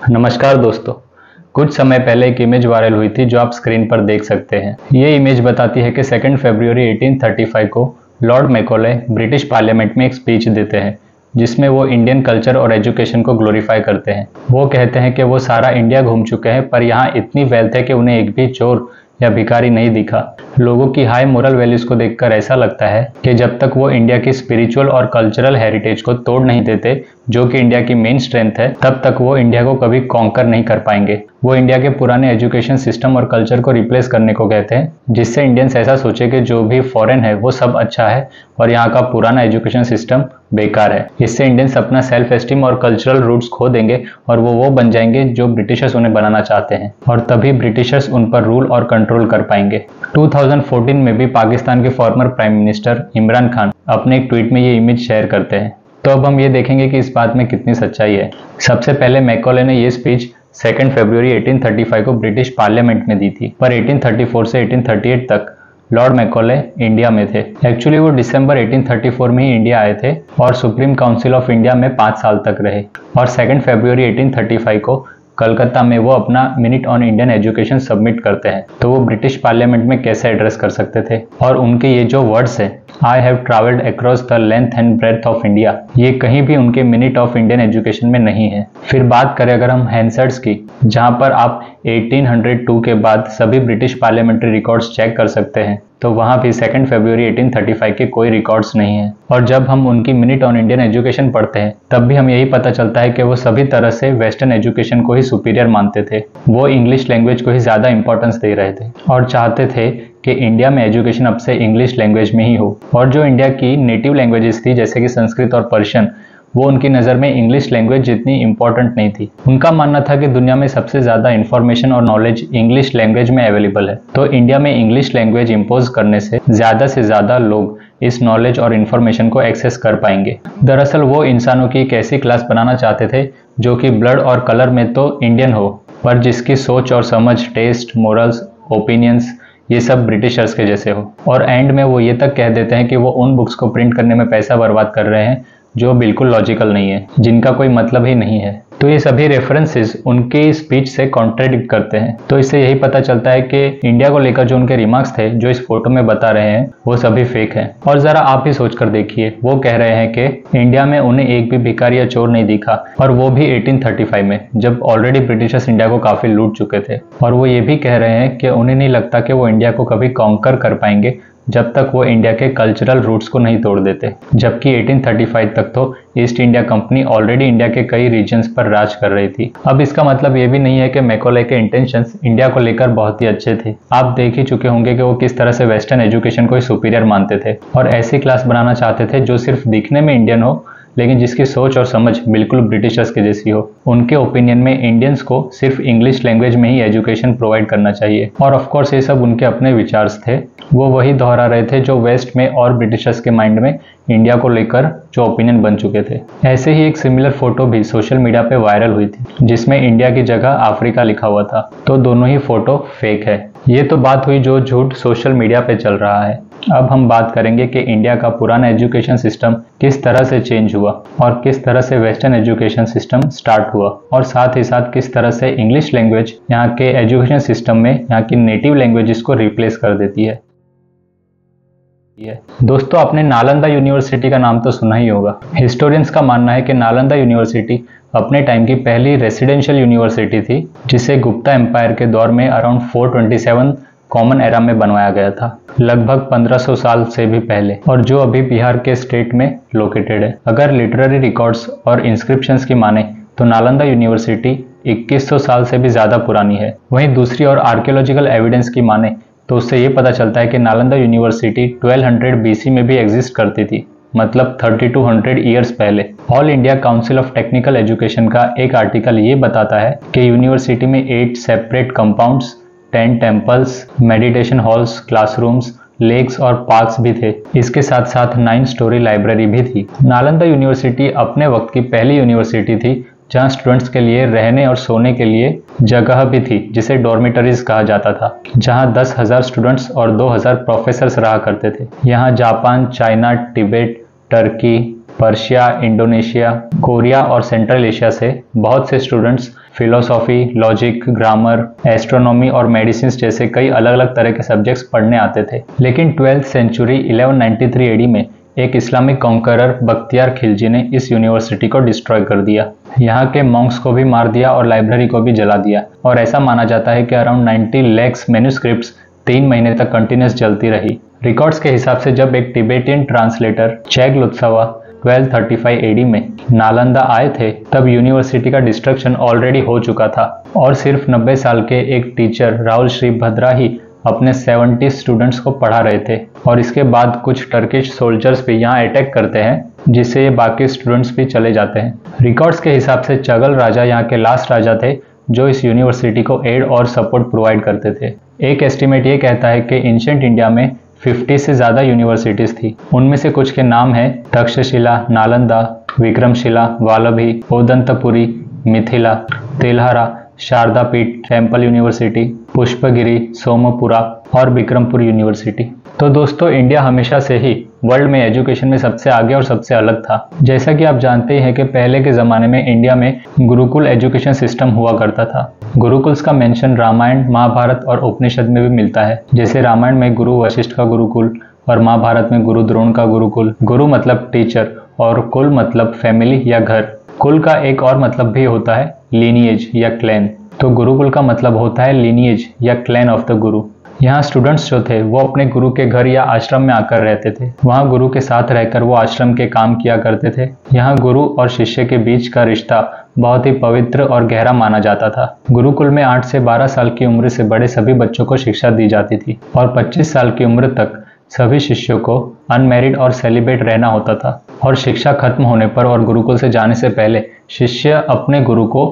नमस्कार दोस्तों। कुछ समय पहले एक इमेज वायरल हुई थी जो आप स्क्रीन पर देख सकते हैं। ये इमेज बताती है कि 2 फरवरी 1835 को लॉर्ड मैकॉले ब्रिटिश पार्लियामेंट में एक स्पीच देते हैं जिसमें वो इंडियन कल्चर और एजुकेशन को ग्लोरीफाई करते हैं। वो कहते हैं कि वो सारा इंडिया घूम चुके हैं पर यहाँ इतनी वेल्थ है कि उन्हें एक भी चोर या भिखारी नहीं दिखा। लोगों की हाई मोरल वैल्यूज को देखकर ऐसा लगता है कि जब तक वो इंडिया की स्पिरिचुअल और कल्चरल हेरिटेज को तोड़ नहीं देते, जो कि इंडिया की मेन स्ट्रेंथ है, तब तक वो इंडिया को कभी कॉन्कर नहीं कर पाएंगे। वो इंडिया के पुराने एजुकेशन सिस्टम और कल्चर को रिप्लेस करने को कहते हैं, जिससे इंडियंस ऐसा सोचे कि जो भी फॉरेन है वो सब अच्छा है और यहाँ का पुराना एजुकेशन सिस्टम बेकार है। इससे इंडियंस अपना सेल्फ एस्टीम और कल्चरल रूट्स खो देंगे और वो बन जाएंगे जो ब्रिटिशर्स उन्हें बनाना चाहते हैं, और तभी ब्रिटिशर्स उन पर रूल और कंट्रोल कर पाएंगे। 2014 में भी पाकिस्तान के former prime minister Imran Khan अपने एक ट्वीट में ये इमेज शेयर करते हैं। तो अब हम ये देखेंगे कि इस बात में कितनी सच्चाई है। सबसे पहले मैकॉले ने ये स्पीच 2 फरवरी 1835 को ब्रिटिश पार्लियामेंट में दी थी, पर 1834 से 1838 तक लॉर्ड मैकॉले इंडिया में थे। एक्चुअली वो दिसंबर 1834 में ही इंडिया आए थे और सुप्रीम काउंसिल ऑफ इंडिया में 5 साल तक रहे, और 2 फरवरी 1835 को कलकत्ता में वो अपना minute on Indian education submit करते हैं। तो वो ब्रिटिश पार्लियामेंट में कैसे एड्रेस कर सकते थे। और उनके ये जो वर्ड्स हैं, I have travelled across the length and breadth of India, ये कहीं भी उनके मिनट ऑफ इंडियन एजुकेशन में नहीं है। फिर बात करें अगर हम हैंसर्ड्स की, जहां पर आप 1802 के बाद सभी ब्रिटिश पार्लियामेंट्री रिकॉर्ड्स चेक कर सकते हैं, तो वहां भी 2 फरवरी 1835 के कोई रिकॉर्ड्स नहीं है। और जब हम उनकी मिनट ऑन इंडियन एजुकेशन पढ़ते हैं, तब भी हम यही पता चलता है कि वो सभी तरह से वेस्टर्न एजुकेशन को ही सुपीरियर मानते थे। वो इंग्लिश लैंग्वेज को ही ज्यादा इंपॉर्टेंस दे रहे थे और चाहते थे कि इंडिया में एजुकेशन अब से इंग्लिश लैंग्वेज में ही हो। और जो इंडिया की नेटिव लैंग्वेजेस थी जैसे कि संस्कृत और पर्शियन, वो उनकी नज़र में इंग्लिश लैंग्वेज जितनी इंपॉर्टेंट नहीं थी। उनका मानना था कि दुनिया में सबसे ज़्यादा इंफॉर्मेशन और नॉलेज इंग्लिश लैंग्वेज में अवेलेबल है, तो इंडिया में इंग्लिश लैंग्वेज इम्पोज करने से ज़्यादा लोग इस नॉलेज और इन्फॉर्मेशन को एक्सेस कर पाएंगे। दरअसल वो इंसानों की एक ऐसी क्लास बनाना चाहते थे जो कि ब्लड और कलर में तो इंडियन हो, पर जिसकी सोच और समझ, टेस्ट, मोरल्स, ओपिनियंस, ये सब ब्रिटिशर्स के जैसे हो। और एंड में वो ये तक कह देते हैं कि वो उन बुक्स को प्रिंट करने में पैसा बर्बाद कर रहे हैं जो बिल्कुल लॉजिकल नहीं है, जिनका कोई मतलब ही नहीं है। तो ये सभी रेफरेंसेस उनके स्पीच से कॉन्ट्रडिक्ट करते हैं। तो इससे यही पता चलता है कि इंडिया को लेकर जो उनके रिमार्क्स थे, जो इस फोटो में बता रहे हैं, वो सभी फेक हैं। और जरा आप ही सोच कर देखिए, वो कह रहे हैं कि इंडिया में उन्हें एक भी भिखारी या चोर नहीं दिखा, और वो भी 1835 में, जब ऑलरेडी ब्रिटिशर्स इंडिया को काफी लूट चुके थे। और वो ये भी कह रहे हैं कि उन्हें नहीं लगता कि वो इंडिया को कभी कॉन्कर कर पाएंगे जब तक वो इंडिया के कल्चरल रूट्स को नहीं तोड़ देते। जबकि 1835 तक तो east India company already India के कई रीजन्स पर राज कर रही थी। अब इसका मतलब ये भी नहीं है कि मैकॉले के इंटेंशंस इंडिया को लेकर बहुत ही अच्छे थे। आप देख ही चुके होंगे कि वो किस तरह से वेस्टर्न एजुकेशन को ही सुपीरियर मानते थे और ऐसी क्लास बनाना चाहते थे जो सिर्फ दिखने में इंडियन हो, लेकिन जिसकी सोच और समझ बिल्कुल ब्रिटिशर्स के जैसी हो। उनके ओपिनियन में इंडियंस को सिर्फ इंग्लिश लैंग्वेज में ही एजुकेशन प्रोवाइड करना चाहिए। और ऑफ कोर्स ये सब उनके अपने विचार्स थे, वो वही दोहरा रहे थे जो वेस्ट में और ब्रिटिशर्स के माइंड में इंडिया को लेकर जो ओपिनियन बन चुके थे। ऐसे ही एक सिमिलर फोटो भी सोशल मीडिया पे वायरल हुई थी जिसमें इंडिया की जगह अफ्रीका लिखा हुआ था। तो दोनों ही फोटो फेक है। ये तो बात हुई जो झूठ सोशल मीडिया पे चल रहा है। अब हम बात करेंगे कि इंडिया का पुराना एजुकेशन सिस्टम किस तरह से चेंज हुआ और किस तरह से वेस्टर्न एजुकेशन सिस्टम स्टार्ट हुआ, और साथ ही साथ किस तरह से इंग्लिश लैंग्वेज यहाँ के एजुकेशन सिस्टम में यहाँ की नेटिव लैंग्वेजेस को रिप्लेस कर देती है। दोस्तों, आपने नालंदा यूनिवर्सिटी का नाम तो सुना ही होगा। हिस्टोरियंस का मानना है कि नालंदा यूनिवर्सिटी अपने टाइम की पहली रेसिडेंशियल यूनिवर्सिटी थी, जिसे गुप्ता एम्पायर के दौर में अराउंड 427 कॉमन एरा में बनवाया गया था, लगभग 1500 साल से भी पहले, और जो अभी बिहार के स्टेट में लोकेटेड है। अगर लिटरेरी रिकॉर्ड्स और इंस्क्रिप्शंस की माने तो नालंदा यूनिवर्सिटी 2100 साल से भी ज़्यादा पुरानी है। वहीं दूसरी और आर्कियोलॉजिकल एविडेंस की माने तो उससे ये पता चलता है कि नालंदा यूनिवर्सिटी 1200 BC में भी एग्जिस्ट करती थी, मतलब 3200 ईयर्स पहले। All India council of technical education का एक आर्टिकल ये बताता है कि यूनिवर्सिटी में 8 separate compounds, 10 temples, meditation halls, classrooms, lakes और पार्क्स भी थे। इसके साथ साथ 9 स्टोरी लाइब्रेरी भी थी। नालंदा यूनिवर्सिटी अपने वक्त की पहली यूनिवर्सिटी थी जहां स्टूडेंट्स के लिए रहने और सोने के लिए जगह भी थी, जिसे डॉर्मिटरीज कहा जाता था, जहां 10,000 स्टूडेंट्स और 2,000 प्रोफेसर्स रहा करते थे। यहाँ Japan, China, Tibet, Turkey, Persia, Indonesia, Korea और सेंट्रल एशिया से बहुत से students philosophy, logic, grammar, astronomy और मेडिसिन जैसे कई अलग अलग तरह के सब्जेक्ट्स पढ़ने आते थे। लेकिन 12th सेंचुरी 1193 एडी में एक इस्लामिक कॉन्करर बख्तियार खिलजी ने इस यूनिवर्सिटी को डिस्ट्रॉय कर दिया। यहाँ के मॉन्क्स को भी मार दिया और लाइब्रेरी को भी जला दिया। और ऐसा माना जाता है कि अराउंड 90 lakhs मैन्युस्क्रिप्ट्स 3 महीने तक कंटिन्यूस जलती रही। रिकॉर्ड्स के हिसाब से जब एक तिब्बतियन ट्रांसलेटर चैग लुत्सावा 1235 एडी में नालंदा आए थे, तब यूनिवर्सिटी का डिस्ट्रक्शन ऑलरेडी हो चुका था और सिर्फ 90 साल के एक टीचर राहुल श्रीभद्रा ही अपने 70 स्टूडेंट्स को पढ़ा रहे थे। और इसके बाद कुछ टर्किश सोल्जर्स भी यहाँ अटैक करते हैं, जिससे ये बाकी स्टूडेंट्स भी चले जाते हैं। रिकॉर्ड्स के हिसाब से चगल राजा यहाँ के लास्ट राजा थे जो इस यूनिवर्सिटी को एड और सपोर्ट प्रोवाइड करते थे। एक एस्टिमेट ये कहता है कि एंशिएंट इंडिया में 50 से ज़्यादा यूनिवर्सिटीज़ थी। उनमें से कुछ के नाम हैं तक्षशिला, नालंदा, विक्रमशिला, वालभी, ओदंतपुरी, मिथिला, तेल्हारा, शारदापीठ, टेम्पल यूनिवर्सिटी, पुष्पगिरी, सोमपुरा और विक्रमपुर यूनिवर्सिटी। तो दोस्तों, इंडिया हमेशा से ही वर्ल्ड में एजुकेशन में सबसे आगे और सबसे अलग था। जैसा कि आप जानते ही हैं कि पहले के ज़माने में इंडिया में गुरुकुल एजुकेशन सिस्टम हुआ करता था। गुरुकुल्स का मेंशन रामायण, महाभारत और उपनिषद में भी मिलता है। जैसे रामायण में गुरु वशिष्ठ का गुरुकुल और महाभारत में गुरु द्रोण का गुरुकुल। गुरु मतलब टीचर और कुल मतलब फैमिली या घर। कुल का एक और मतलब भी होता है लीनिएज या क्लैन। तो गुरुकुल का मतलब होता है लीनिएज या क्लैन ऑफ द गुरु। यहाँ स्टूडेंट्स जो थे वो अपने गुरु के घर या आश्रम में आकर रहते थे। वहाँ गुरु के साथ रहकर वो आश्रम के काम किया करते थे। यहाँ गुरु और शिष्य के बीच का रिश्ता बहुत ही पवित्र और गहरा माना जाता था। गुरुकुल में 8 से 12 साल की उम्र से बड़े सभी बच्चों को शिक्षा दी जाती थी और 25 साल की उम्र तक सभी शिष्यों को अनमैरिड और सेलिब्रेट रहना होता था। और शिक्षा खत्म होने पर और गुरुकुल से जाने से पहले शिष्य अपने गुरु को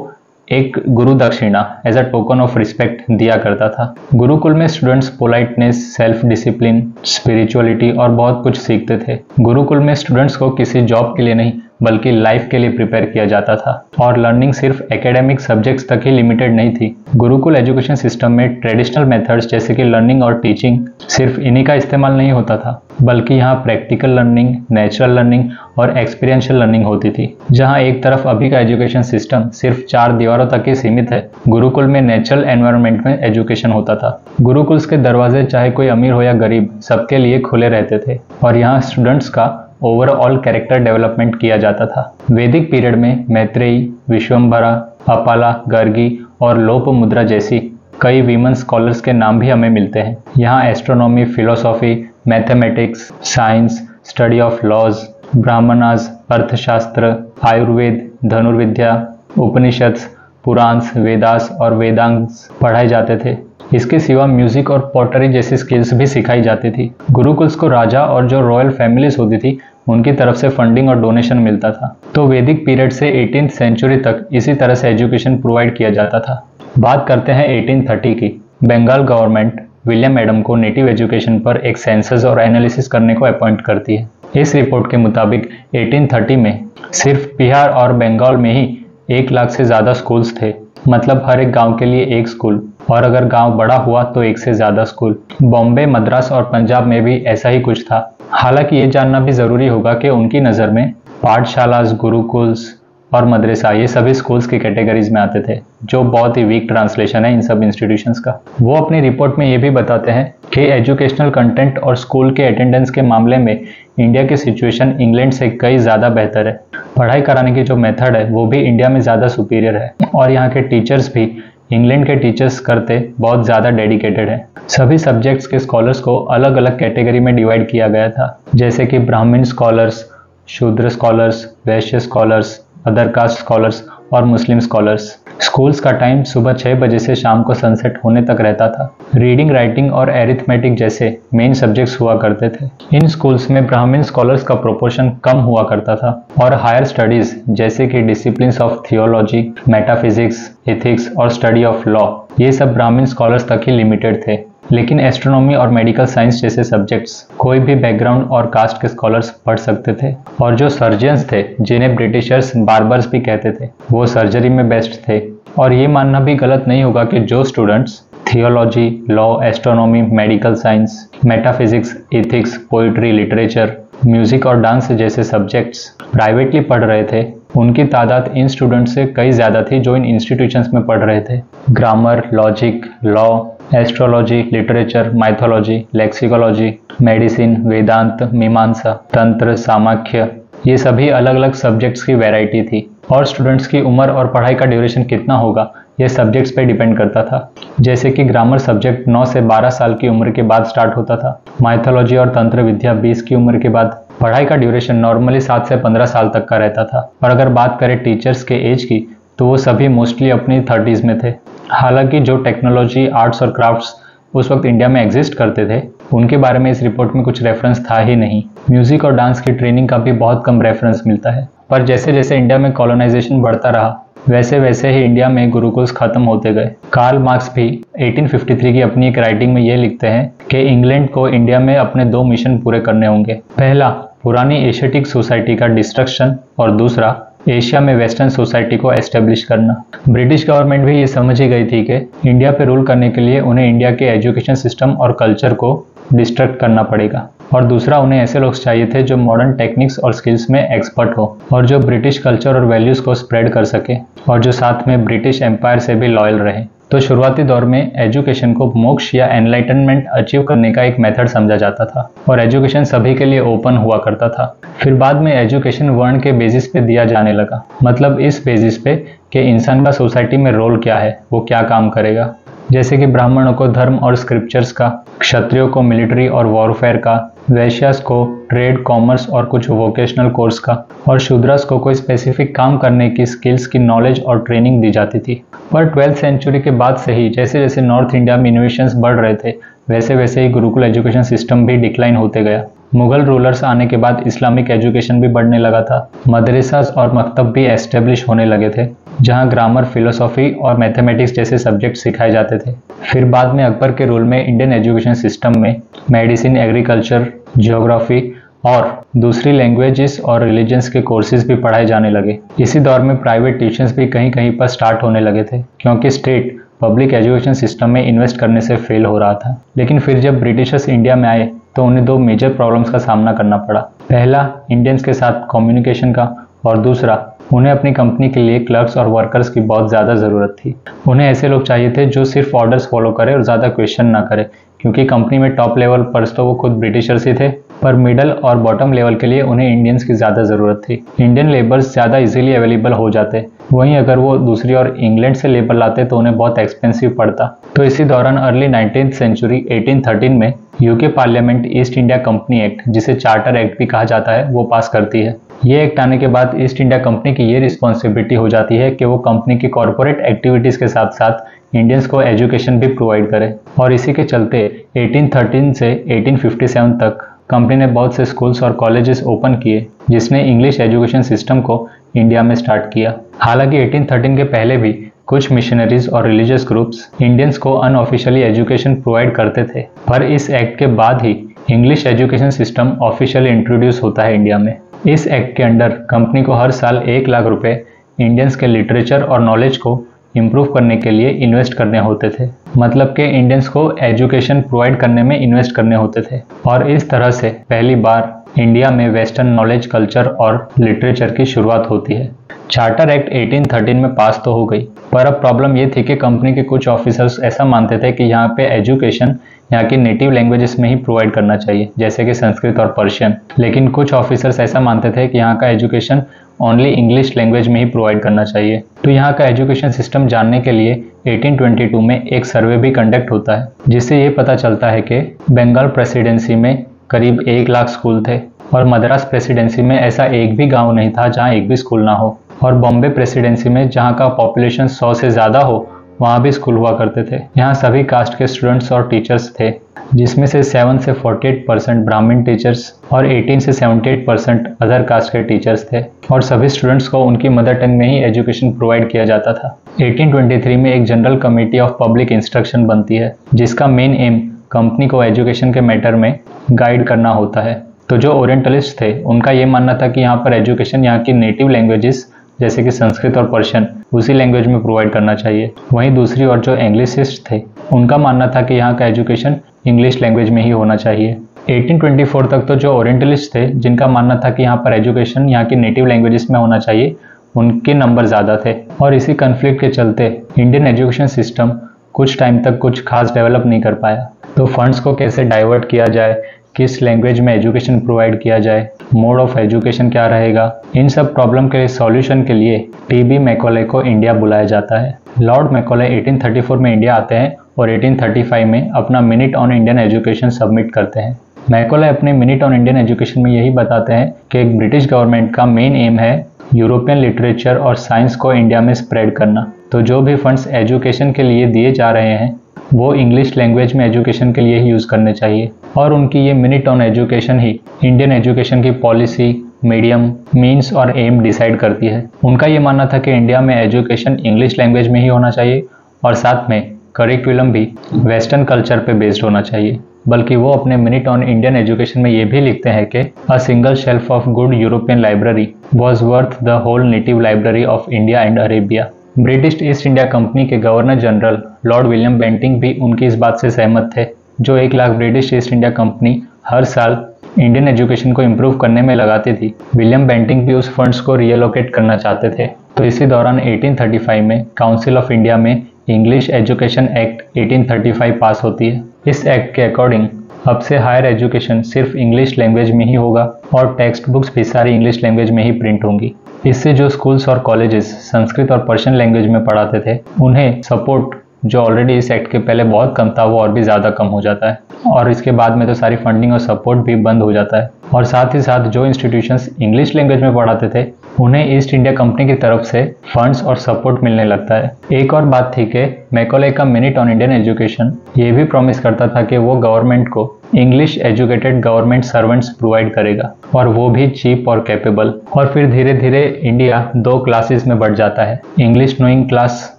एक guru dakshina as a token of respect दिया करता था। गुरुकुल में students politeness, self discipline, spirituality और बहुत कुछ सीखते थे। गुरुकुल में स्टूडेंट्स को किसी जॉब के लिए नहीं बल्कि लाइफ के लिए प्रिपेयर किया जाता था और लर्निंग सिर्फ एकेडमिक सब्जेक्ट्स तक ही लिमिटेड नहीं थी। गुरुकुल एजुकेशन सिस्टम में ट्रेडिशनल मेथड्स जैसे कि लर्निंग और टीचिंग सिर्फ इन्हीं का इस्तेमाल नहीं होता था, बल्कि यहाँ प्रैक्टिकल लर्निंग, नेचुरल लर्निंग और एक्सपीरियंशियल लर्निंग होती थी। जहाँ एक तरफ अभी का एजुकेशन सिस्टम सिर्फ 4 दीवारों तक ही सीमित है, गुरुकुल में नेचुरल एनवायरनमेंट में एजुकेशन होता था। गुरुकुल्स के दरवाजे चाहे कोई अमीर हो या गरीब सबके लिए खुले रहते थे और यहाँ स्टूडेंट्स का ओवरऑल कैरेक्टर डेवलपमेंट किया जाता था। वैदिक पीरियड में मैत्रेयी, विश्वम्भरा, अपाला, गर्गी और लोपमुद्रा जैसी कई वीमन स्कॉलर्स के नाम भी हमें मिलते हैं। यहाँ astronomy, philosophy, mathematics, science, study of laws, Brahmanas, Arthashastra, Ayurveda, धनुर्विद्या, उपनिषद, पुराण्स, वेदास और वेदांग्स पढ़ाए जाते थे। इसके सिवा म्यूजिक और पॉटरी जैसी स्किल्स भी सिखाई जाती थी। गुरुकुल्स को राजा और जो रॉयल फैमिलीज होती थी उनकी तरफ से फंडिंग और डोनेशन मिलता था। तो वैदिक पीरियड से 18th सेंचुरी तक इसी तरह से एजुकेशन प्रोवाइड किया जाता था। बात करते हैं 1830 की। बंगाल गवर्नमेंट विलियम एडम को नेटिव एजुकेशन पर एक सेंसस और एनालिसिस करने को अपॉइंट करती है। इस रिपोर्ट के मुताबिक 1830 में सिर्फ बिहार और बंगाल में ही 1 लाख से ज़्यादा स्कूल्स थे। मतलब हर एक गांव के लिए एक स्कूल, और अगर गांव बड़ा हुआ तो 1 से ज़्यादा स्कूल। बॉम्बे, मद्रास और पंजाब में भी ऐसा ही कुछ था। हालांकि ये जानना भी ज़रूरी होगा कि उनकी नज़र में पाठशालास, गुरुकुल्स और मदरसा ये सभी स्कूल्स की कैटेगरीज में आते थे, जो बहुत ही वीक ट्रांसलेशन है इन सब इंस्टीट्यूशंस का। वो अपनी रिपोर्ट में ये भी बताते हैं कि एजुकेशनल कंटेंट और स्कूल के अटेंडेंस के मामले में इंडिया की सिचुएशन इंग्लैंड से कई ज़्यादा बेहतर है। पढ़ाई कराने की जो मेथड है वो भी इंडिया में ज़्यादा सुपीरियर है और यहाँ के टीचर्स भी इंग्लैंड के टीचर्स करते बहुत ज़्यादा डेडिकेटेड है। सभी सब्जेक्ट्स के स्कॉलर्स को अलग अलग कैटेगरी में डिवाइड किया गया था, जैसे कि ब्राह्मण स्कॉलर्स, शूद्र स्कॉलर्स, वैश्य स्कॉलर्स, अदर कास्ट स्कॉलर्स और मुस्लिम स्कॉलर्स। स्कूल्स का टाइम सुबह 6 बजे से शाम को सनसेट होने तक रहता था। रीडिंग, राइटिंग और एरिथमेटिक जैसे मेन सब्जेक्ट्स हुआ करते थे। इन स्कूल्स में ब्राह्मण स्कॉलर्स का प्रोपोर्शन कम हुआ करता था और हायर स्टडीज जैसे कि disciplines of theology, metaphysics, ethics और स्टडी ऑफ लॉ ये सब ब्राह्मण स्कॉलर्स तक ही लिमिटेड थे। लेकिन एस्ट्रोनॉमी और मेडिकल साइंस जैसे सब्जेक्ट्स कोई भी बैकग्राउंड और कास्ट के स्कॉलर्स पढ़ सकते थे। और जो सर्जन्स थे, जिन्हें ब्रिटिशर्स बार्बर्स भी कहते थे, वो सर्जरी में बेस्ट थे। और ये मानना भी गलत नहीं होगा कि जो students theology, law, astronomy, medical science, metaphysics, ethics, poetry, literature, music और डांस जैसे सब्जेक्ट्स प्राइवेटली पढ़ रहे थे उनकी तादाद इन स्टूडेंट्स से कई ज़्यादा थी जो इन इंस्टीट्यूशंस में पढ़ रहे थे। Grammar, logic, law, astrology, literature, mythology, lexicology, medicine, Vedanta, Mimamsa, tantra, सामाख्य, ये सभी अलग अलग सब्जेक्ट्स की वैरायटी थी। और स्टूडेंट्स की उम्र और पढ़ाई का ड्यूरेशन कितना होगा ये सब्जेक्ट्स पे डिपेंड करता था। जैसे कि ग्रामर सब्जेक्ट 9 से 12 साल की उम्र के बाद स्टार्ट होता था। माइथोलॉजी और तंत्र विद्या 20 की उम्र के बाद। पढ़ाई का ड्यूरेशन नॉर्मली 7 से 15 साल तक का रहता था। और अगर बात करें टीचर्स के एज की तो वो सभी मोस्टली अपनी 30s में थे। हालांकि जो टेक्नोलॉजी, आर्ट्स और क्राफ्ट्स उस वक्त इंडिया में एग्जिस्ट करते थे उनके बारे में इस रिपोर्ट में कुछ रेफरेंस था ही नहीं। म्यूजिक और डांस की ट्रेनिंग का भी बहुत कम रेफरेंस मिलता है। पर जैसे जैसे इंडिया में कॉलोनाइजेशन बढ़ता रहा वैसे वैसे ही इंडिया में गुरुकुल्स खत्म होते गए। कार्ल मार्क्स भी 1853 की अपनी एक राइटिंग में ये लिखते हैं कि इंग्लैंड को इंडिया में अपने 2 मिशन पूरे करने होंगे। पहला, पुरानी एशियाटिक सोसाइटी का डिस्ट्रक्शन और दूसरा, एशिया में वेस्टर्न सोसाइटी को एस्टेब्लिश करना। ब्रिटिश गवर्नमेंट भी ये समझ ही गई थी कि इंडिया पे रूल करने के लिए उन्हें इंडिया के एजुकेशन सिस्टम और कल्चर को डिस्ट्रक्ट करना पड़ेगा। और दूसरा, उन्हें ऐसे लोग चाहिए थे जो मॉडर्न टेक्निक्स और स्किल्स में एक्सपर्ट हो और जो ब्रिटिश कल्चर और वैल्यूज को स्प्रेड कर सके और जो साथ में ब्रिटिश एम्पायर से भी लॉयल रहे। तो शुरुआती दौर में एजुकेशन को मोक्ष या एनलाइटनमेंट अचीव करने का एक मेथड समझा जाता था और एजुकेशन सभी के लिए ओपन हुआ करता था। फिर बाद में एजुकेशन वर्ण के बेसिस पे दिया जाने लगा, मतलब इस बेसिस पे कि इंसान का सोसाइटी में रोल क्या है, वो क्या काम करेगा। जैसे कि ब्राह्मणों को धर्म और स्क्रिप्चर्स का, क्षत्रियों को मिलिट्री और वॉरफेयर का, वैश्यास को ट्रेड, कॉमर्स और कुछ वोकेशनल कोर्स का और शूद्रास को कोई स्पेसिफिक काम करने की स्किल्स की नॉलेज और ट्रेनिंग दी जाती थी। पर 12th सेंचुरी के बाद से ही जैसे जैसे नॉर्थ इंडिया में इनोवेशंस बढ़ रहे थे वैसे वैसे ही गुरुकुल एजुकेशन सिस्टम भी डिक्लाइन होते गया। मुगल रूलर्स आने के बाद इस्लामिक एजुकेशन भी बढ़ने लगा था। मदरसास और मकतब भी एस्टेब्लिश होने लगे थे जहां ग्रामर, फिलोसॉफी और मैथमेटिक्स जैसे सब्जेक्ट सिखाए जाते थे। फिर बाद में अकबर के रूल में इंडियन एजुकेशन सिस्टम में मेडिसिन, एग्रीकल्चर, ज्योग्राफी और दूसरी लैंग्वेजेस और रिलीजन्स के कोर्सेज भी पढ़ाए जाने लगे। इसी दौर में प्राइवेट ट्यूशंस भी कहीं कहीं पर स्टार्ट होने लगे थे क्योंकि स्टेट पब्लिक एजुकेशन सिस्टम में इन्वेस्ट करने से फेल हो रहा था। लेकिन फिर जब ब्रिटिशर्स इंडिया में आए तो उन्हें 2 मेजर प्रॉब्लम्स का सामना करना पड़ा। पहला, इंडियंस के साथ कम्युनिकेशन का और दूसरा, उन्हें अपनी कंपनी के लिए क्लर्क्स और वर्कर्स की बहुत ज़्यादा ज़रूरत थी। उन्हें ऐसे लोग चाहिए थे जो सिर्फ ऑर्डर्स फॉलो करें और ज़्यादा क्वेश्चन ना करें क्योंकि कंपनी में टॉप लेवल पर तो वो खुद ब्रिटिशर्स ही थे, पर मिडल और बॉटम लेवल के लिए उन्हें इंडियंस की ज़्यादा ज़रूरत थी। इंडियन लेबर्स ज़्यादा इजीली अवेलेबल हो जाते, वहीं अगर वो दूसरी और इंग्लैंड से लेबर लाते तो उन्हें बहुत एक्सपेंसिव पड़ता। तो इसी दौरान अर्ली 19th सेंचुरी 1813 में UK parliament east India company act, जिसे चार्टर एक्ट भी कहा जाता है, वो पास करती है। ये एक्ट आने के बाद ईस्ट इंडिया कंपनी की ये रिस्पॉन्सिबिलिटी हो जाती है कि वो कंपनी की कॉर्पोरेट एक्टिविटीज़ के साथ साथ इंडियंस को एजुकेशन भी प्रोवाइड करे। और इसी के चलते 1813 से 1857 तक कंपनी ने बहुत से स्कूल्स और कॉलेजेस ओपन किए जिसने इंग्लिश एजुकेशन सिस्टम को इंडिया में स्टार्ट किया। हालांकि 1813 के पहले भी कुछ मिशनरीज और रिलीजियस ग्रुप्स इंडियंस को अनऑफिशियली एजुकेशन प्रोवाइड करते थे, पर इस एक्ट के बाद ही English education system officially introduce होता है इंडिया में। इस एक्ट के अंडर कंपनी को हर साल 1 लाख रुपए इंडियंस के लिटरेचर और नॉलेज को इम्प्रूव करने के लिए इन्वेस्ट करने होते थे, मतलब कि इंडियंस को एजुकेशन प्रोवाइड करने में इन्वेस्ट करने होते थे। और इस तरह से पहली बार इंडिया में वेस्टर्न नॉलेज, कल्चर और लिटरेचर की शुरुआत होती है। चार्टर एक्ट 1813 में पास तो हो गई, पर अब प्रॉब्लम ये थी कि कंपनी के कुछ ऑफिसर्स ऐसा मानते थे कि यहाँ पे एजुकेशन यहाँ की नेटिव लैंग्वेजेस में ही प्रोवाइड करना चाहिए, जैसे कि संस्कृत और पर्शियन। लेकिन कुछ ऑफिसर्स ऐसा मानते थे कि यहाँ का एजुकेशन ओनली इंग्लिश लैंग्वेज में ही प्रोवाइड करना चाहिए। तो यहाँ का एजुकेशन सिस्टम जानने के लिए 1822 में एक सर्वे भी कंडक्ट होता है, जिससे ये पता चलता है कि बंगाल प्रेसिडेंसी में करीब 1 लाख स्कूल थे और मद्रास प्रेसिडेंसी में ऐसा एक भी गांव नहीं था जहां एक भी स्कूल ना हो, और बॉम्बे प्रेसिडेंसी में जहां का पॉपुलेशन 100 से ज़्यादा हो वहाँ भी स्कूल हुआ करते थे। यहाँ सभी कास्ट के स्टूडेंट्स और टीचर्स थे, जिसमें से 7 से 48% ब्राह्मण टीचर्स और 18 से 78% अदर कास्ट के टीचर्स थे, और सभी स्टूडेंट्स को उनकी मदर टंग में ही एजुकेशन प्रोवाइड किया जाता था। 1823 में एक general committee of public instruction बनती है, जिसका मेन एम कंपनी को एजुकेशन के मैटर में गाइड करना होता है। तो जो ओरिएंटलिस्ट थे उनका ये मानना था कि यहाँ पर एजुकेशन यहाँ की नेटिव लैंग्वेजेस जैसे कि संस्कृत और पर्शियन उसी लैंग्वेज में प्रोवाइड करना चाहिए। वहीं दूसरी ओर जो एंग्लिसिस्ट थे उनका मानना था कि यहाँ का एजुकेशन इंग्लिश लैंग्वेज में ही होना चाहिए। 1824 तक तो जो ओरिएंटलिस्ट थे, जिनका मानना था कि यहाँ पर एजुकेशन यहाँ की नेटिव लैंग्वेजेस में होना चाहिए, उनके नंबर ज़्यादा थे। और इसी कन्फ्लिक्ट के चलते इंडियन एजुकेशन सिस्टम कुछ टाइम तक कुछ खास डेवलप नहीं कर पाया। तो फंड्स को कैसे डाइवर्ट किया जाए, किस लैंग्वेज में एजुकेशन प्रोवाइड किया जाए, मोड ऑफ एजुकेशन क्या रहेगा, इन सब प्रॉब्लम के सॉल्यूशन के लिए टी.बी. मैकॉले को इंडिया बुलाया जाता है। लॉर्ड मैकॉले 1834 में इंडिया आते हैं और 1835 में अपना minute on Indian education submit करते हैं। मैकॉले अपने मिनट ऑन इंडियन एजुकेशन में यही बताते हैं कि एक ब्रिटिश गवर्नमेंट का मेन एम है यूरोपियन लिटरेचर और साइंस को इंडिया में स्प्रेड करना। तो जो भी फंड्स एजुकेशन के लिए दिए जा रहे हैं वो इंग्लिश लैंग्वेज में एजुकेशन के लिए ही यूज़ करने चाहिए। और उनकी ये minute on education he Indian education की पॉलिसी, मीडियम, मीन्स और एम डिसाइड करती है। उनका ये मानना था कि इंडिया में एजुकेशन इंग्लिश लैंग्वेज में ही होना चाहिए और साथ में करिकुलम भी वेस्टर्न कल्चर पे बेस्ड होना चाहिए। बल्कि वो अपने मिनट ऑन इंडियन एजुकेशन में ये भी लिखते हैं कि a single shelf of good European library was worth the whole native library of India and Arabia. British East India company के governor general lord William Bentinck भी उनकी इस बात से सहमत थे। जो 1 lakh British East India company हर साल इंडियन एजुकेशन को इम्प्रूव करने में लगाती थी, विलियम बेंटिंक भी उस फंड्स को रिएलोकेट करना चाहते थे। तो इसी दौरान 1835 में काउंसिल ऑफ इंडिया में इंग्लिश एजुकेशन एक्ट 1835 पास होती है। इस एक्ट के अकॉर्डिंग अब से हायर एजुकेशन सिर्फ इंग्लिश लैंग्वेज में ही होगा और टेक्स्ट बुक्स भी सारी इंग्लिश लैंग्वेज में ही प्रिंट होंगी। इससे जो स्कूल्स और कॉलेजेस संस्कृत और पर्शियन लैंग्वेज में पढ़ाते थे, उन्हें सपोर्ट जो ऑलरेडी इस एक्ट के पहले बहुत कम था वो और भी ज़्यादा कम हो जाता है। और इसके बाद में तो सारी फंडिंग और सपोर्ट भी बंद हो जाता है। और साथ ही साथ जो इंस्टीट्यूशंस इंग्लिश लैंग्वेज में पढ़ाते थे उन्हें ईस्ट इंडिया कंपनी की तरफ से फंड्स और सपोर्ट मिलने लगता है। एक और बात थी कि मैकॉले का मिनट ऑन इंडियन एजुकेशन ये भी प्रॉमिस करता था कि वो गवर्नमेंट को English educated government servants provide करेगा और वो भी चीप और कैपेबल। और फिर धीरे धीरे इंडिया 2 क्लासेस में बढ़ जाता है, इंग्लिश नोइंग क्लास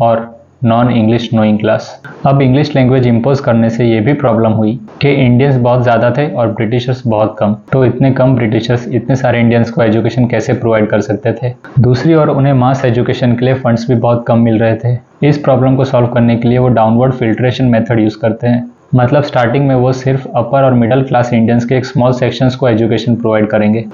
और नॉन इंग्लिश नोइंग क्लास। अब इंग्लिश लैंग्वेज इम्पोज करने से ये भी प्रॉब्लम हुई कि इंडियंस बहुत ज़्यादा थे और ब्रिटिशर्स बहुत कम। तो इतने कम ब्रिटिशर्स इतने सारे इंडियंस को एजुकेशन कैसे प्रोवाइड कर सकते थे। दूसरी ओर उन्हें मास एजुकेशन के लिए फंड्स भी बहुत कम मिल रहे थे। इस प्रॉब्लम को सॉल्व करने के लिए वो डाउनवर्ड फिल्ट्रेशन मेथड यूज़ करते हैं। मतलब स्टार्टिंग में वो सिर्फ अपर और मिडिल क्लास इंडियंस के एक स्मॉल सेक्शंस को एजुकेशन प्रोवाइड करेंगे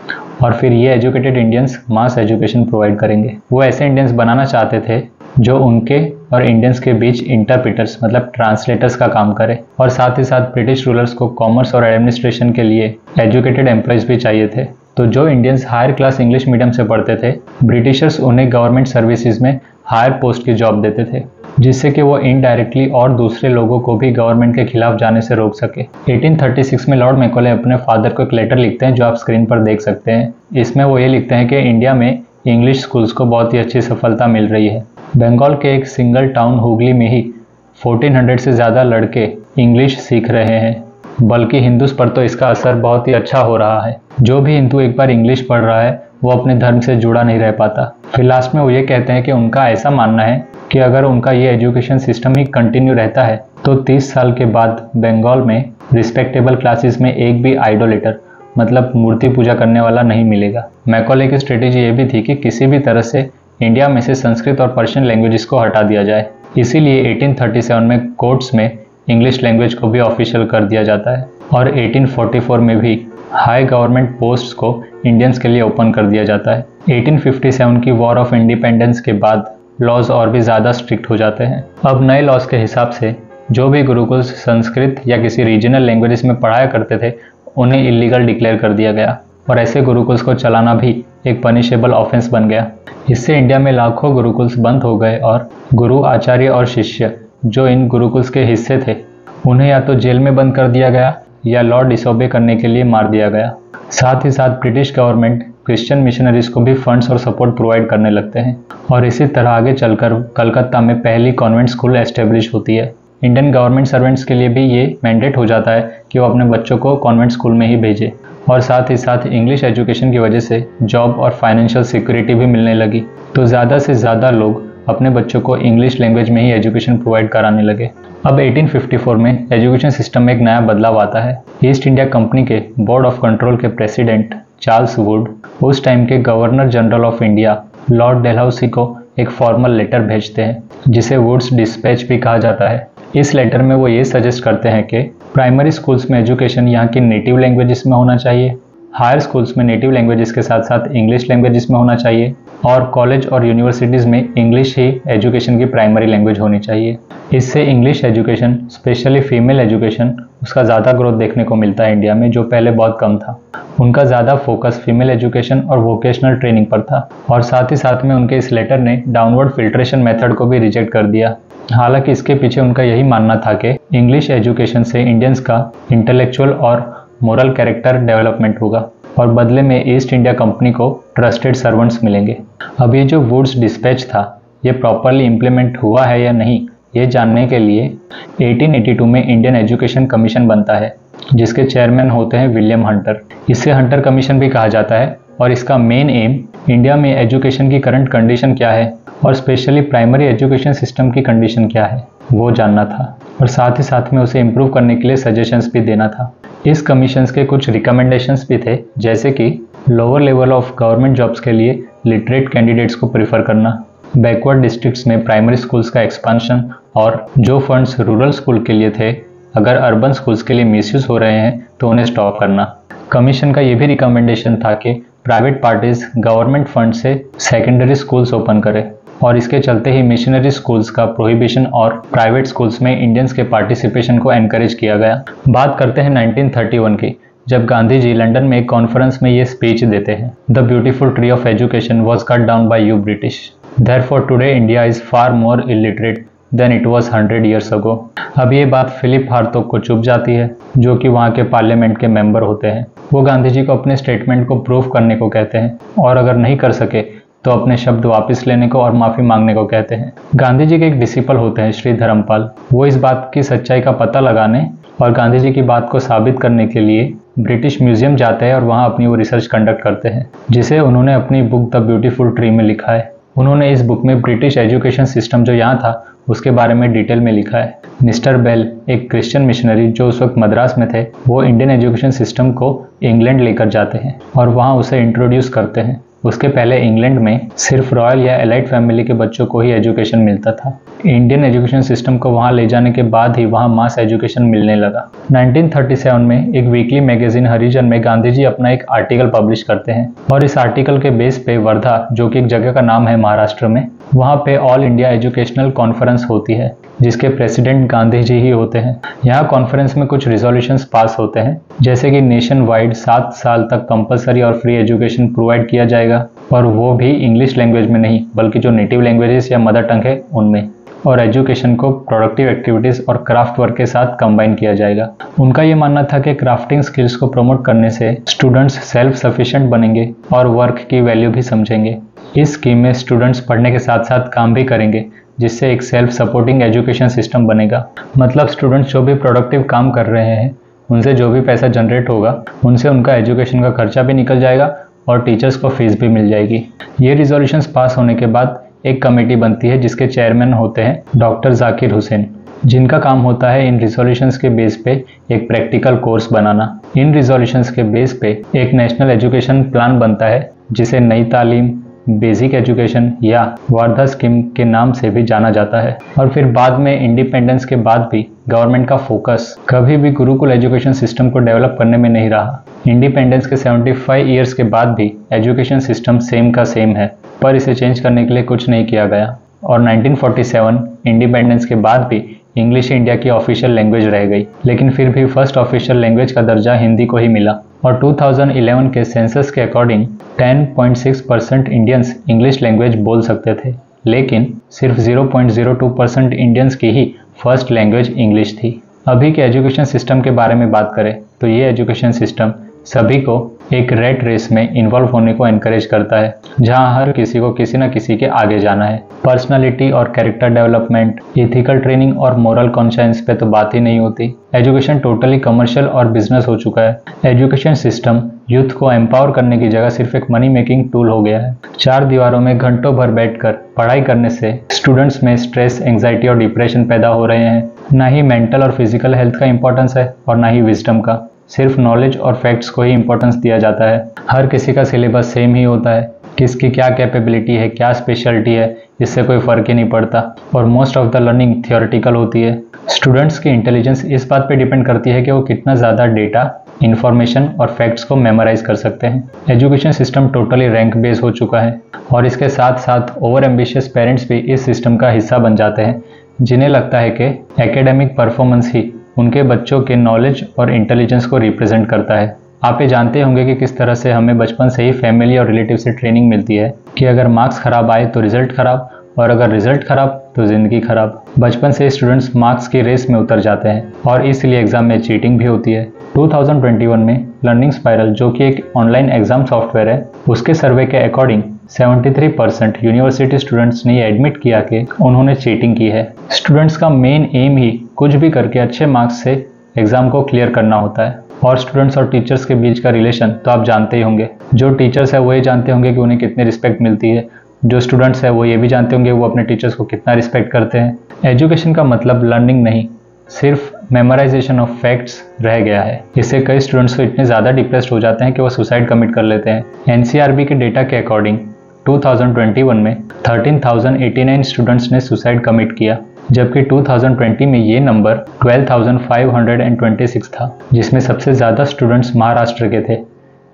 और फिर ये एजुकेटेड इंडियंस मास एजुकेशन प्रोवाइड करेंगे। वो ऐसे इंडियंस बनाना चाहते थे जो उनके और इंडियंस के बीच इंटरप्रेटर्स मतलब ट्रांसलेटर्स का काम करे। और साथ ही साथ ब्रिटिश रूलर्स को कॉमर्स और एडमिनिस्ट्रेशन के लिए एजुकेटेड एम्प्लॉयज़ भी चाहिए थे। तो जो Indians higher class English medium से पढ़ते थे, ब्रिटिशर्स उन्हें गवर्नमेंट सर्विसेज में हायर पोस्ट की जॉब देते थे, जिससे कि वो इनडायरेक्टली और दूसरे लोगों को भी गवर्नमेंट के खिलाफ जाने से रोक सके। 1836 में लॉर्ड मैकॉले अपने फादर को एक लेटर लिखते हैं जो आप स्क्रीन पर देख सकते हैं। इसमें वो ये लिखते हैं कि इंडिया में इंग्लिश स्कूल्स को बहुत ही अच्छी सफलता मिल रही है। बंगाल के एक सिंगल टाउन हुगली में ही 1400 से ज़्यादा लड़के इंग्लिश सीख रहे हैं, बल्कि हिंदूस पर तो इसका असर बहुत ही अच्छा हो रहा है। जो भी हिंदू एक बार इंग्लिश पढ़ रहा है वो अपने धर्म से जुड़ा नहीं रह पाता। फिर लास्ट में वो ये कहते हैं कि उनका ऐसा मानना है कि अगर उनका ये एजुकेशन सिस्टम ही कंटिन्यू रहता है तो 30 साल के बाद बंगाल में रिस्पेक्टेबल क्लासेस में एक भी आइडोलेटर मतलब मूर्ति पूजा करने वाला नहीं मिलेगा। मैकॉले की स्ट्रेटेजी ये भी थी कि किसी भी तरह से इंडिया में से संस्कृत और पर्शियन लैंग्वेजेस को हटा दिया जाए। इसीलिए 1837 में कोर्ट्स में इंग्लिश लैंग्वेज को भी ऑफिशियल कर दिया जाता है और 1844 में भी हाई गवर्नमेंट पोस्ट्स को इंडियंस के लिए ओपन कर दिया जाता है। 1857 की वॉर ऑफ इंडिपेंडेंस के बाद लॉज और भी ज़्यादा स्ट्रिक्ट हो जाते हैं। अब नए लॉज के हिसाब से जो भी गुरुकुल संस्कृत या किसी रीजनल लैंग्वेजेस में पढ़ाया करते थे उन्हें इलीगल डिक्लेयर कर दिया गया और ऐसे गुरुकुल्स को चलाना भी एक पनिशेबल ऑफेंस बन गया। इससे इंडिया में लाखों गुरुकुल्स बंद हो गए और गुरु, आचार्य और शिष्य जो इन गुरुकुल्स के हिस्से थे उन्हें या तो जेल में बंद कर दिया गया या लॉ डिसोबे करने के लिए मार दिया गया। साथ ही साथ ब्रिटिश गवर्नमेंट क्रिश्चियन मिशनरीज को भी फंड्स और सपोर्ट प्रोवाइड करने लगते हैं और इसी तरह आगे चलकर कलकत्ता में पहली कॉन्वेंट स्कूल एस्टेब्लिश होती है। इंडियन गवर्नमेंट सर्वेंट्स के लिए भी ये मैंडेट हो जाता है कि वो अपने बच्चों को कॉन्वेंट स्कूल में ही भेजें और साथ ही साथ इंग्लिश एजुकेशन की वजह से जॉब और फाइनेंशियल सिक्योरिटी भी मिलने लगी। तो ज़्यादा से ज़्यादा लोग अपने बच्चों को इंग्लिश लैंग्वेज में ही एजुकेशन प्रोवाइड कराने लगे। अब 1854 में एजुकेशन सिस्टम में एक नया बदलाव आता है। ईस्ट इंडिया कंपनी के बोर्ड ऑफ कंट्रोल के प्रेसिडेंट चार्ल्स वुड उस टाइम के governor general of India Lord Dalhousie को एक फॉर्मल लेटर भेजते हैं जिसे वुड्स डिस्पैच भी कहा जाता है। इस लेटर में वो ये सजेस्ट करते हैं कि प्राइमरी स्कूल्स में एजुकेशन यहाँ की नेटिव लैंग्वेजेस में होना चाहिए, हायर स्कूल्स में नेटिव लैंग्वेजेस के साथ साथ इंग्लिश लैंग्वेजेस में होना चाहिए, और कॉलेज और यूनिवर्सिटीज़ में इंग्लिश ही एजुकेशन की प्राइमरी लैंग्वेज होनी चाहिए। इससे English education, specially female education, उसका ज़्यादा ग्रोथ देखने को मिलता है इंडिया में, जो पहले बहुत कम था। उनका ज़्यादा फोकस फीमेल एजुकेशन और वोकेशनल ट्रेनिंग पर था, और साथ ही साथ में उनके इस लेटर ने डाउनवर्ड फिल्ट्रेशन मेथड को भी रिजेक्ट कर दिया। हालांकि इसके पीछे उनका यही मानना था कि इंग्लिश एजुकेशन से इंडियंस का इंटेलेक्चुअल और मोरल कैरेक्टर डेवलपमेंट होगा और बदले में ईस्ट इंडिया कंपनी को ट्रस्टेड सर्वेंट्स मिलेंगे। अब ये जो वुड्स डिस्पैच था, ये प्रॉपरली इम्प्लीमेंट हुआ है या नहीं, ये जानने के लिए 1882 में इंडियन एजुकेशन कमीशन बनता है, जिसके चेयरमैन होते हैं विलियम हंटर। इसे हंटर कमीशन भी कहा जाता है, और इसका मेन एम इंडिया में एजुकेशन की करंट कंडीशन क्या है और स्पेशली प्राइमरी एजुकेशन सिस्टम की कंडीशन क्या है वो जानना था, और साथ ही साथ में उसे इम्प्रूव करने के लिए सजेशंस भी देना था। इस कमीशंस के कुछ रिकमेंडेशंस भी थे, जैसे कि lower level of government jobs के लिए लिटरेट कैंडिडेट्स को प्रीफर करना, बैकवर्ड डिस्ट्रिक्ट्स में प्राइमरी स्कूल्स का एक्सपांशन, और जो फंड्स रूरल स्कूल के लिए थे अगर अर्बन स्कूल्स के लिए मिसयूज हो रहे हैं तो उन्हें स्टॉप करना। कमीशन का ये भी रिकमेंडेशन था कि प्राइवेट पार्टीज गवर्नमेंट फंड से सेकेंडरी स्कूल्स ओपन करें, और इसके चलते ही मिशनरी स्कूल्स का प्रोहिबिशन और प्राइवेट स्कूल्स में इंडियंस के पार्टिसिपेशन को एनकरेज किया गया। बात करते हैं 1931 की, जब गांधी जी लंदन में एक कॉन्फ्रेंस में ये स्पीच देते हैं, the beautiful tree of education was cut down by you British, therefore today India is far more illiterate than it was 100 years ago। अब ये बात फिलिप हार्तोग को चुभ जाती है, जो कि वहाँ के पार्लियामेंट के मेंबर होते हैं। वो गांधी जी को अपने स्टेटमेंट को प्रूफ करने को कहते हैं, और अगर नहीं कर सके तो अपने शब्द वापस लेने को और माफ़ी मांगने को कहते हैं। गांधी जी के एक डिसिपल होते हैं श्री धर्मपाल, वो इस बात की सच्चाई का पता लगाने और गांधी जी की बात को साबित करने के लिए ब्रिटिश म्यूजियम जाते हैं और वहाँ अपनी वो रिसर्च कंडक्ट करते हैं, जिसे उन्होंने अपनी बुक द ब्यूटीफुल ट्री में लिखा है। उन्होंने इस बुक में ब्रिटिश एजुकेशन सिस्टम जो यहाँ था उसके बारे में डिटेल में लिखा है। मिस्टर बेल, एक क्रिश्चियन मिशनरी जो उस वक्त मद्रास में थे, वो इंडियन एजुकेशन सिस्टम को इंग्लैंड लेकर जाते हैं और वहाँ उसे इंट्रोड्यूस करते हैं। उसके पहले इंग्लैंड में सिर्फ रॉयल या एलाइट फैमिली के बच्चों को ही एजुकेशन मिलता था। इंडियन एजुकेशन सिस्टम को वहाँ ले जाने के बाद ही वहाँ मास एजुकेशन मिलने लगा। 1937 में एक वीकली मैगजीन हरिजन में गांधी जी अपना एक आर्टिकल पब्लिश करते हैं, और इस आर्टिकल के बेस पे वर्धा, जो कि एक जगह का नाम है महाराष्ट्र में, वहाँ पे ऑल इंडिया एजुकेशनल कॉन्फ्रेंस होती है, जिसके प्रेसिडेंट गांधी जी ही होते हैं। यहाँ कॉन्फ्रेंस में कुछ रिजोल्यूशंस पास होते हैं, जैसे कि नेशन वाइड 7 साल तक कंपलसरी और फ्री एजुकेशन प्रोवाइड किया जाएगा, और वो भी इंग्लिश लैंग्वेज में नहीं बल्कि जो नेटिव लैंग्वेजेस या मदर टंग है उनमें, और एजुकेशन को प्रोडक्टिव एक्टिविटीज और क्राफ्ट वर्क के साथ कंबाइन किया जाएगा। उनका ये मानना था कि क्राफ्टिंग स्किल्स को प्रमोट करने से स्टूडेंट्स सेल्फ सफिशिएंट बनेंगे और वर्क की वैल्यू भी समझेंगे। इस स्कीम में स्टूडेंट्स पढ़ने के साथ साथ काम भी करेंगे, जिससे एक सेल्फ सपोर्टिंग एजुकेशन सिस्टम बनेगा। मतलब स्टूडेंट्स जो भी प्रोडक्टिव काम कर रहे हैं, उनसे जो भी पैसा जनरेट होगा, उनसे उनका एजुकेशन का खर्चा भी निकल जाएगा और टीचर्स को फीस भी मिल जाएगी। ये रिजोल्यूशंस पास होने के बाद एक कमेटी बनती है, जिसके चेयरमैन होते हैं डॉक्टर जाकिर हुसैन, जिनका काम होता है इन रिजोल्यूशंस के बेस पे एक प्रैक्टिकल कोर्स बनाना। इन रिजोल्यूशंस के बेस पे एक नेशनल एजुकेशन प्लान बनता है, जिसे नई तालीम, बेसिक एजुकेशन या वर्धा स्कीम के नाम से भी जाना जाता है। और फिर बाद में इंडिपेंडेंस के बाद भी गवर्नमेंट का फोकस कभी भी गुरुकुल एजुकेशन सिस्टम को डेवलप करने में नहीं रहा। इंडिपेंडेंस के 75 ईयर्स के बाद भी एजुकेशन सिस्टम सेम का सेम है, पर इसे चेंज करने के लिए कुछ नहीं किया गया। और 1947 इंडिपेंडेंस के बाद भी इंग्लिश इंडिया की ऑफिशियल लैंग्वेज रह गई, लेकिन फिर भी फर्स्ट ऑफिशियल लैंग्वेज का दर्जा हिंदी को ही मिला। और 2011 के सेंसस के अकॉर्डिंग 10.6% इंडियंस इंग्लिश लैंग्वेज बोल सकते थे, लेकिन सिर्फ 0.02% इंडियंस की ही फर्स्ट लैंग्वेज इंग्लिश थी। अभी के एजुकेशन सिस्टम के बारे में बात करें तो ये एजुकेशन सिस्टम सभी को एक रेट रेस में इन्वॉल्व होने को एनकरेज करता है, जहां हर किसी को किसी न किसी के आगे जाना है। पर्सनालिटी और कैरेक्टर डेवलपमेंट, इथिकल ट्रेनिंग और मोरल कॉन्शियंस पे तो बात ही नहीं होती। एजुकेशन टोटली कमर्शियल और बिजनेस हो चुका है। एजुकेशन सिस्टम यूथ को एम्पावर करने की जगह सिर्फ एक मनी मेकिंग टूल हो गया है। 4 दीवारों में घंटों भर बैठकर पढ़ाई करने से स्टूडेंट्स में स्ट्रेस, एंग्जाइटी और डिप्रेशन पैदा हो रहे हैं। ना ही मेंटल और फिजिकल हेल्थ का इंपॉर्टेंस है और ना ही विजडम का। सिर्फ नॉलेज और फैक्ट्स को ही इंपॉर्टेंस दिया जाता है। हर किसी का सिलेबस सेम ही होता है, किसकी क्या कैपेबिलिटी है, क्या स्पेशलिटी है, इससे कोई फर्क ही नहीं पड़ता। और most of the learning theoretical होती है। स्टूडेंट्स की इंटेलिजेंस इस बात पे डिपेंड करती है कि वो कितना ज़्यादा डेटा, इंफॉर्मेशन और फैक्ट्स को मेमोराइज कर सकते हैं। Education system totally rank base हो चुका है और इसके साथ साथ ओवर एम्बिशियस पेरेंट्स भी इस सिस्टम का हिस्सा बन जाते हैं, जिन्हें लगता है कि एकेडमिक परफॉर्मेंस ही उनके बच्चों के नॉलेज और इंटेलिजेंस को रिप्रेजेंट करता है। आप ये जानते होंगे कि किस तरह से हमें बचपन से ही फैमिली और रिलेटिव से ट्रेनिंग मिलती है कि अगर मार्क्स खराब आए तो रिजल्ट खराब, और अगर रिजल्ट खराब तो ज़िंदगी खराब। बचपन से स्टूडेंट्स मार्क्स की रेस में उतर जाते हैं और इसलिए एग्जाम में चीटिंग भी होती है। 2021 में लर्निंग स्पाइरल, जो कि एक ऑनलाइन एग्जाम सॉफ्टवेयर है, उसके सर्वे के अकॉर्डिंग 73% यूनिवर्सिटी स्टूडेंट्स ने एडमिट किया कि उन्होंने चीटिंग की है। स्टूडेंट्स का मेन एम ही कुछ भी करके अच्छे मार्क्स से एग्जाम को क्लियर करना होता है। और स्टूडेंट्स और टीचर्स के बीच का रिलेशन तो आप जानते ही होंगे। जो टीचर्स है वो ये जानते होंगे कि उन्हें कितनी रिस्पेक्ट मिलती है, जो स्टूडेंट्स है वो ये भी जानते होंगे वो अपने टीचर्स को कितना रिस्पेक्ट करते हैं। एजुकेशन का मतलब लर्निंग नहीं, सिर्फ मेमोराइजेशन ऑफ फैक्ट्स रह गया है। इससे कई स्टूडेंट्स तो इतने ज़्यादा डिप्रेस्ड हो जाते हैं कि वो सुसाइड कमिट कर लेते हैं। एनसीआरबी के डेटा के अकॉर्डिंग 2021 में 13,089 स्टूडेंट्स ने सुसाइड कमिट किया, जबकि 2020 में ये नंबर 12,526 था, जिसमें सबसे ज़्यादा स्टूडेंट्स महाराष्ट्र के थे,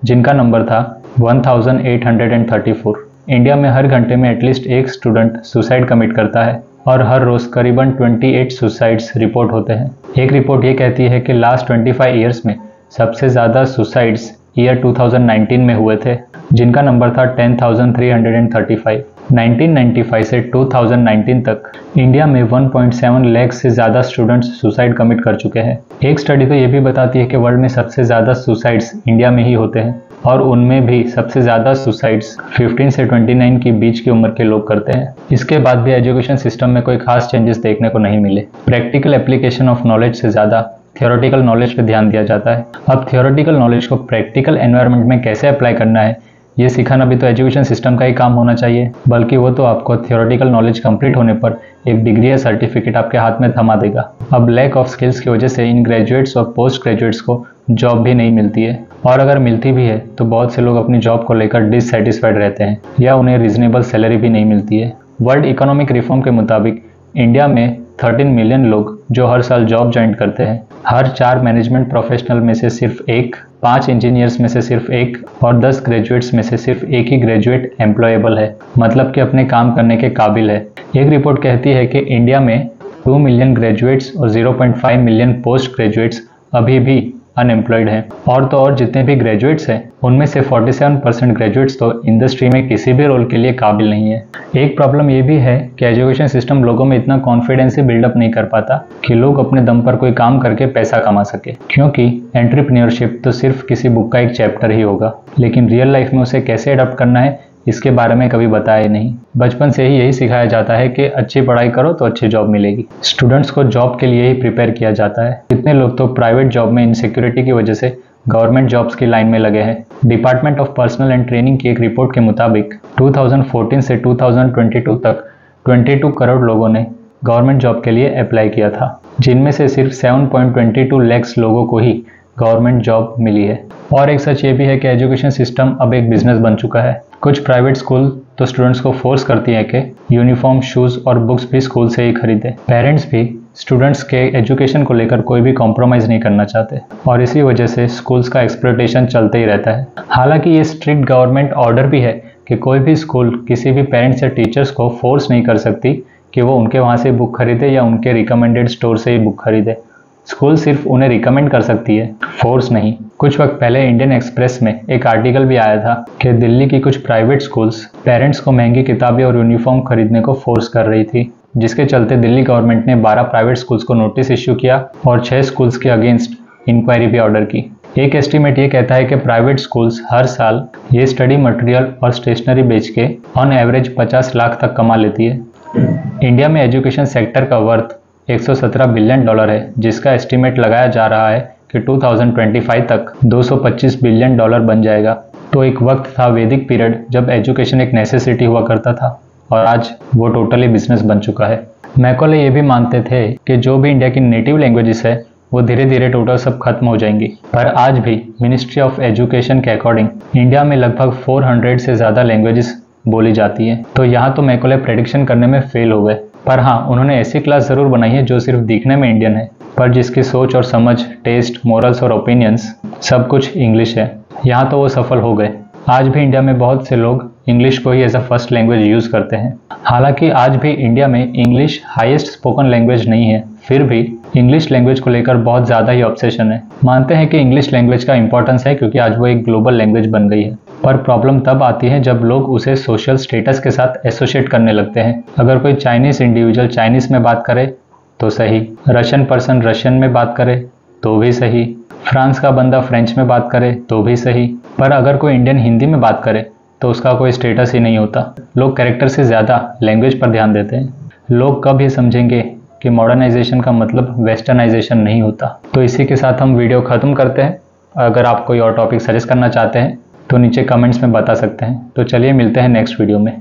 जिनका नंबर था 1,834। इंडिया में हर घंटे में एटलीस्ट एक स्टूडेंट सुसाइड कमिट करता है और हर रोज़ करीबन 28 सुसाइड्स रिपोर्ट होते हैं। एक रिपोर्ट ये कहती है कि लास्ट 25 ईयर्स में सबसे ज़्यादा सुसाइड्स ईयर 2019 में हुए थे, जिनका नंबर था 10,335। 1995 से 2019 तक इंडिया में 1.7 लाख से ज़्यादा स्टूडेंट्स सुसाइड कमिट कर चुके हैं। एक स्टडी तो ये भी बताती है कि वर्ल्ड में सबसे ज़्यादा सुसाइड्स इंडिया में ही होते हैं और उनमें भी सबसे ज़्यादा सुसाइड्स 15 से 29 की बीच की उम्र के लोग करते हैं। इसके बाद भी एजुकेशन सिस्टम में कोई खास चेंजेस देखने को नहीं मिले। प्रैक्टिकल एप्लीकेशन ऑफ नॉलेज से ज़्यादा थियोरेटिकल नॉलेज पे ध्यान दिया जाता है। अब थियोरेटिकल नॉलेज को प्रैक्टिकल एनवायरनमेंट में कैसे अप्लाई करना है, ये सिखाना भी तो एजुकेशन सिस्टम का ही काम होना चाहिए, बल्कि वो तो आपको थियोरेटिकल नॉलेज कंप्लीट होने पर एक डिग्री या सर्टिफिकेट आपके हाथ में थमा देगा। अब लैक ऑफ स्किल्स की वजह से इन ग्रेजुएट्स और पोस्ट ग्रेजुएट्स को जॉब भी नहीं मिलती है, और अगर मिलती भी है तो बहुत से लोग अपनी जॉब को लेकर डिससेटिस्फाइड रहते हैं या उन्हें रीजनेबल सैलरी भी नहीं मिलती है। वर्ल्ड इकोनॉमिक रिफॉर्म के मुताबिक इंडिया में 13 मिलियन लोग जो हर साल जॉब ज्वाइन करते हैं। हर 4 मैनेजमेंट प्रोफेशनल में से सिर्फ एक, 5 इंजीनियर्स में से सिर्फ एक और 10 ग्रेजुएट्स में से सिर्फ एक ही ग्रेजुएट एम्प्लॉयबल है, मतलब कि अपने काम करने के काबिल है। एक रिपोर्ट कहती है कि इंडिया में 2 मिलियन ग्रेजुएट्स और 0.5 मिलियन पोस्ट ग्रेजुएट्स अभी भी अनएम्प्लॉयड हैं। और तो और जितने भी ग्रेजुएट्स हैं उनमें से 47% ग्रेजुएट्स तो इंडस्ट्री में किसी भी रोल के लिए काबिल नहीं है। एक प्रॉब्लम ये भी है कि एजुकेशन सिस्टम लोगों में इतना कॉन्फिडेंस बिल्डअप नहीं कर पाता कि लोग अपने दम पर कोई काम करके पैसा कमा सके, क्योंकि एंटरप्रेन्योरशिप तो सिर्फ किसी बुक का एक चैप्टर ही होगा, लेकिन रियल लाइफ में उसे कैसे अडॉप्ट करना है इसके बारे में कभी बताया नहीं। बचपन से ही यही सिखाया जाता है कि अच्छी पढ़ाई करो तो अच्छी जॉब मिलेगी। स्टूडेंट्स को जॉब के लिए ही प्रिपेयर किया जाता है। कितने लोग तो प्राइवेट जॉब में इनसिक्योरिटी की वजह से गवर्नमेंट जॉब्स की लाइन में लगे हैं। Department of personal and training की एक रिपोर्ट के मुताबिक 2014 से 2022 तक 22 करोड़ लोगों ने गवर्नमेंट जॉब के लिए अप्लाई किया था, जिनमें से सिर्फ 7.22 लाख लोगों को ही गवर्नमेंट जॉब मिली है। और एक सच ये भी है कि एजुकेशन सिस्टम अब एक बिजनेस बन चुका है। कुछ प्राइवेट स्कूल तो स्टूडेंट्स को फोर्स करती है कि यूनिफॉर्म, शूज़ और बुक्स भी स्कूल से ही खरीदें। पेरेंट्स भी स्टूडेंट्स के एजुकेशन को लेकर कोई भी कॉम्प्रोमाइज़ नहीं करना चाहते और इसी वजह से स्कूल्स का एक्सप्लॉयटेशन चलते ही रहता है। हालांकि ये स्ट्रिक्ट गवर्नमेंट ऑर्डर भी है कि कोई भी स्कूल किसी भी पेरेंट्स या टीचर्स को फोर्स नहीं कर सकती कि वो उनके वहाँ से बुक खरीदे या उनके रिकमेंडेड स्टोर से ही बुक खरीदे। स्कूल सिर्फ उन्हें रिकमेंड कर सकती है, फोर्स नहीं। कुछ वक्त पहले इंडियन एक्सप्रेस में एक आर्टिकल भी आया था कि दिल्ली की कुछ प्राइवेट स्कूल्स पेरेंट्स को महंगी किताबें और यूनिफॉर्म खरीदने को फोर्स कर रही थी, जिसके चलते दिल्ली गवर्नमेंट ने 12 प्राइवेट स्कूल्स को नोटिस इश्यू किया और 6 स्कूल्स के अगेंस्ट इंक्वायरी भी ऑर्डर की। एक एस्टीमेट ये कहता है कि प्राइवेट स्कूल्स हर साल ये स्टडी मटेरियल और स्टेशनरी बेच के ऑन एवरेज 50 लाख तक कमा लेती है। इंडिया में एजुकेशन सेक्टर का वर्थ $117 बिलियन है, जिसका एस्टीमेट लगाया जा रहा है कि 2025 तक $225 बिलियन बन जाएगा। तो एक वक्त था वैदिक पीरियड जब एजुकेशन एक नेसेसिटी हुआ करता था और आज वो टोटली बिजनेस बन चुका है। मैकॉले ये भी मानते थे कि जो भी इंडिया की नेटिव लैंग्वेजेस है वो धीरे धीरे टोटल सब खत्म हो जाएंगी, पर आज भी मिनिस्ट्री ऑफ एजुकेशन के अकॉर्डिंग इंडिया में लगभग 400 से ज़्यादा लैंग्वेजेस बोली जाती हैं। तो यहाँ तो मैकॉले प्रेडिक्शन करने में फेल हो गए। पर हाँ, उन्होंने ऐसी क्लास ज़रूर बनाई है जो सिर्फ दिखने में इंडियन है, पर जिसकी सोच और समझ, टेस्ट, मोरल्स और ओपिनियंस सब कुछ इंग्लिश है। यहाँ तो वो सफल हो गए। आज भी इंडिया में बहुत से लोग इंग्लिश को ही as a first language use करते हैं। हालांकि आज भी इंडिया में इंग्लिश हाईएस्ट स्पोकन लैंग्वेज नहीं है, फिर भी इंग्लिश लैंग्वेज को लेकर बहुत ज़्यादा ही ऑब्सेशन है। मानते हैं कि इंग्लिश लैंग्वेज का इंपॉर्टेंस है क्योंकि आज वो एक ग्लोबल लैंग्वेज बन गई है, पर प्रॉब्लम तब आती है जब लोग उसे सोशल स्टेटस के साथ एसोसिएट करने लगते हैं। अगर कोई चाइनीज़ इंडिविजुअल चाइनीज़ में बात करे तो सही, रशियन पर्सन रशियन में बात करे तो भी सही, फ्रांस का बंदा फ्रेंच में बात करे तो भी सही, पर अगर कोई इंडियन हिंदी में बात करे तो उसका कोई स्टेटस ही नहीं होता। लोग कैरेक्टर से ज़्यादा लैंग्वेज पर ध्यान देते हैं। लोग कब ये समझेंगे कि मॉडर्नाइजेशन का मतलब वेस्टर्नाइजेशन नहीं होता। तो इसी के साथ हम वीडियो ख़त्म करते हैं। अगर आप कोई और टॉपिक सजेस्ट करना चाहते हैं तो नीचे कमेंट्स में बता सकते हैं। तो चलिए मिलते हैं नेक्स्ट वीडियो में।